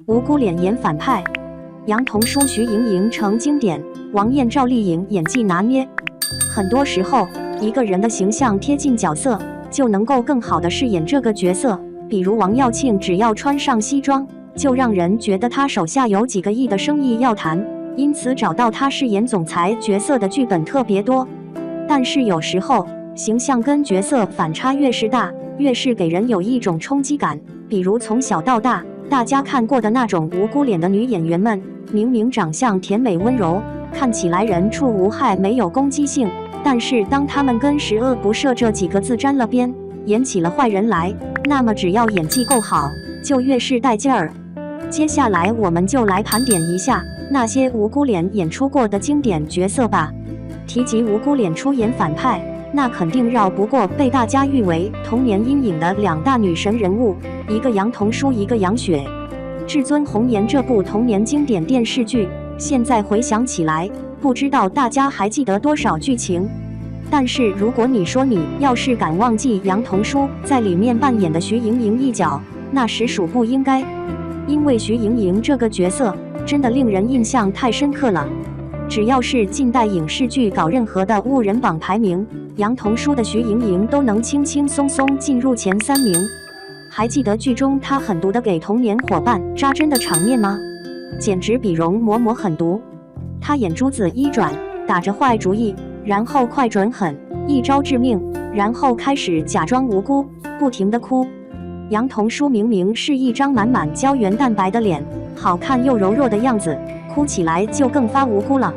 无辜脸演反派，杨童书、徐莹莹成经典，王艳、赵丽颖演技拿捏。很多时候，一个人的形象贴近角色，就能够更好地饰演这个角色。比如王耀庆，只要穿上西装，就让人觉得他手下有几个亿的生意要谈，因此找到他饰演总裁角色的剧本特别多。但是有时候，形象跟角色反差越是大，越是给人有一种冲击感。比如从小到大，大家看过的那种无辜脸的女演员们，明明长相甜美温柔，看起来人畜无害，没有攻击性，但是当她们跟十恶不赦这几个字沾了边，演起了坏人来，那么只要演技够好，就越是带劲儿。接下来我们就来盘点一下那些无辜脸演出过的经典角色吧。提及无辜脸出演反派，那肯定绕不过被大家誉为童年阴影的两大女神人物，一个杨童书，一个杨雪。至尊红颜这部童年经典电视剧，现在回想起来，不知道大家还记得多少剧情。但是如果你说你要是敢忘记杨童书在里面扮演的徐莹莹一角，那实属不应该。因为徐莹莹这个角色真的令人印象太深刻了。只要是近代影视剧搞任何的误人榜排名，杨童书的徐莹莹都能轻轻松松进入前3名。还记得剧中她狠毒的给童年伙伴扎针的场面吗？简直比容嬷嬷狠毒。她眼珠子一转，打着坏主意，然后快准狠，一招致命，然后开始假装无辜，不停地哭。杨童书明明是一张满满胶原蛋白的脸，好看又柔弱的样子，哭起来就更发无辜了。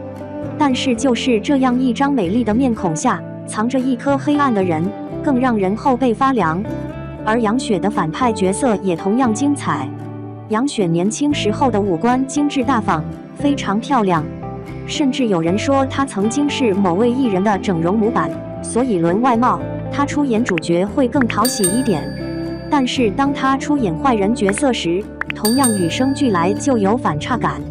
但是就是这样一张美丽的面孔下，藏着一颗黑暗的人，更让人后背发凉。而杨雪的反派角色也同样精彩。杨雪年轻时候的五官精致大方，非常漂亮，甚至有人说她曾经是某位艺人的整容模板，所以论外貌，她出演主角会更讨喜一点。但是当她出演坏人角色时，同样与生俱来就有反差感。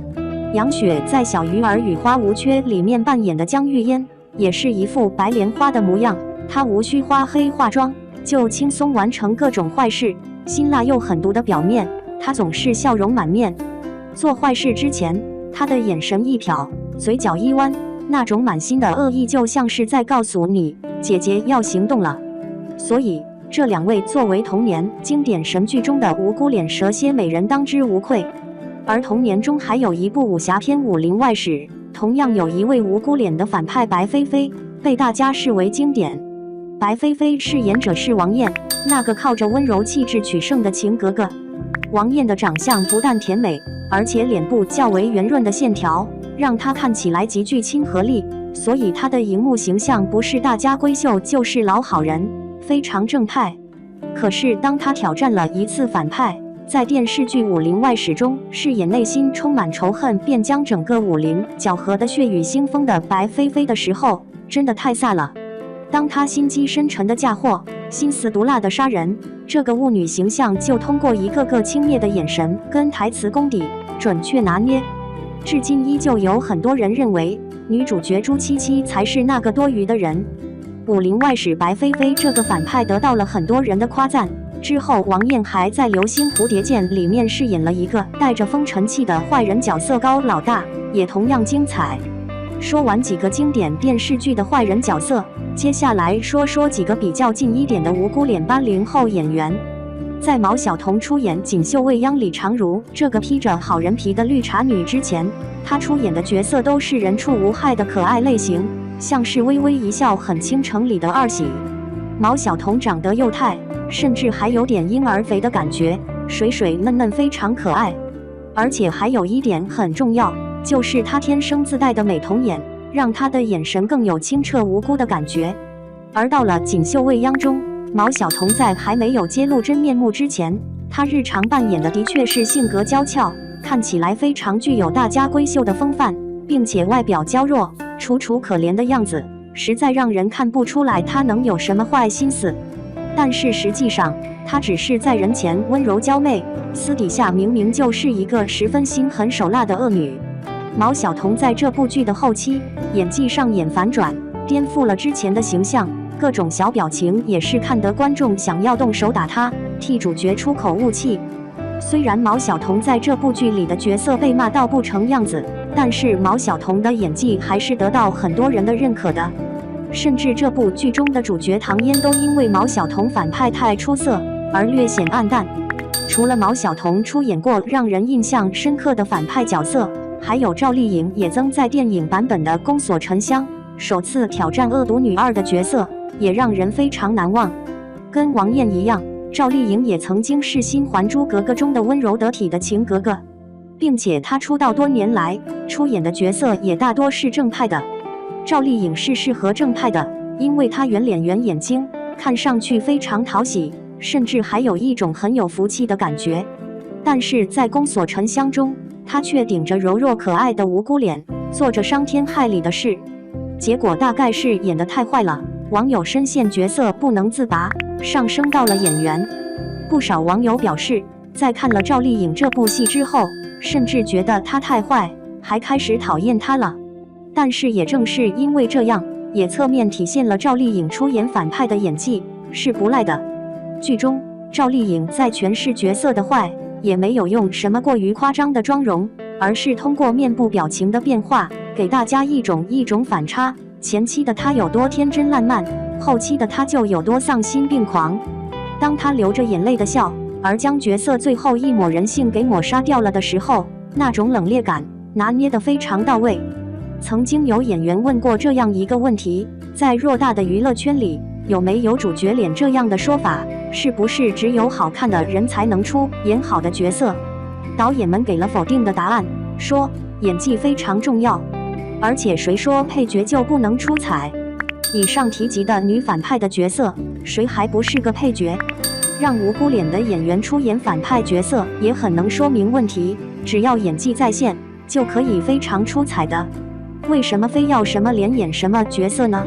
杨雪在《小鱼儿与花无缺》里面扮演的江玉嫣，也是一副白莲花的模样，她无需花黑化妆，就轻松完成各种坏事。辛辣又狠毒的表面，她总是笑容满面。做坏事之前，她的眼神一瞟，嘴角一弯，那种满心的恶意就像是在告诉你，姐姐要行动了。所以这两位作为童年经典神剧中的无辜脸蛇蝎美人当之无愧。而童年中还有一部武侠片《武林外史》，同样有一位无辜脸的反派白飞飞，被大家视为经典。白飞飞饰演者是王艳，那个靠着温柔气质取胜的情格格。王艳的长相不但甜美，而且脸部较为圆润的线条，让她看起来极具亲和力，所以她的荧幕形象不是大家闺秀就是老好人，非常正派。可是当她挑战了一次反派，在电视剧《武林外史》中饰演内心充满仇恨，便将整个武林搅和得血雨腥风的白飞飞的时候，真的太飒了。当她心机深沉的嫁祸，心思毒辣的杀人，这个巫女形象就通过一个个轻蔑的眼神跟台词功底准确拿捏。至今依旧有很多人认为女主角朱七七才是那个多余的人。《武林外史》白飞飞这个反派得到了很多人的夸赞。之后王艳还在《流星蝴蝶剑》里面饰演了一个带着风尘气的坏人角色高老大，也同样精彩。说完几个经典电视剧的坏人角色，接下来说说几个比较近一点的无辜脸80后演员。在毛晓彤出演锦绣未央李长如这个披着好人皮的绿茶女之前，她出演的角色都是人畜无害的可爱类型，像是微微一笑很倾城里的二喜。毛晓彤长得幼态，甚至还有点婴儿肥的感觉，水水嫩嫩，非常可爱。而且还有一点很重要，就是她天生自带的美瞳眼，让她的眼神更有清澈无辜的感觉。而到了《锦绣未央》中，毛晓彤在还没有揭露真面目之前，她日常扮演的的确是性格娇俏，看起来非常具有大家闺秀的风范，并且外表娇弱、楚楚可怜的样子，实在让人看不出来她能有什么坏心思。但是实际上，她只是在人前温柔娇媚，私底下明明就是一个十分心狠手辣的恶女。毛晓彤在这部剧的后期，演技上演反转，颠覆了之前的形象，各种小表情也是看得观众想要动手打她，替主角出口恶气。虽然毛晓彤在这部剧里的角色被骂到不成样子，但是毛晓彤的演技还是得到很多人的认可的。甚至这部剧中的主角唐嫣都因为毛晓彤反派太出色而略显黯淡。除了毛晓彤出演过让人印象深刻的反派角色，还有赵丽颖也曾在电影版本的《宫锁沉香》首次挑战恶毒女二的角色，也让人非常难忘。跟王艳一样，赵丽颖也曾经是新《还珠格格》中的温柔得体的晴格格，并且她出道多年来出演的角色也大多是正派的。赵丽颖是适合正派的，因为她圆脸圆眼睛，看上去非常讨喜，甚至还有一种很有福气的感觉。但是在《宫锁沉香》中，她却顶着柔弱可爱的无辜脸，做着伤天害理的事，结果大概是演得太坏了，网友深陷角色不能自拔，上升到了演员。不少网友表示，在看了赵丽颖这部戏之后，甚至觉得她太坏，还开始讨厌她了。但是也正是因为这样，也侧面体现了赵丽颖出演反派的演技是不赖的。剧中赵丽颖在诠释角色的坏，也没有用什么过于夸张的妆容，而是通过面部表情的变化，给大家一种反差。前期的她有多天真烂漫，后期的她就有多丧心病狂。当她流着眼泪的笑，而将角色最后一抹人性给抹杀掉了的时候，那种冷冽感拿捏得非常到位。曾经有演员问过这样一个问题，在偌大的娱乐圈里，有没有主角脸这样的说法？是不是只有好看的人才能出演好的角色？导演们给了否定的答案，说演技非常重要，而且谁说配角就不能出彩？以上提及的女反派的角色，谁还不是个配角？让无辜脸的演员出演反派角色也很能说明问题，只要演技在线，就可以非常出彩的。为什么非要什么脸演什么角色呢？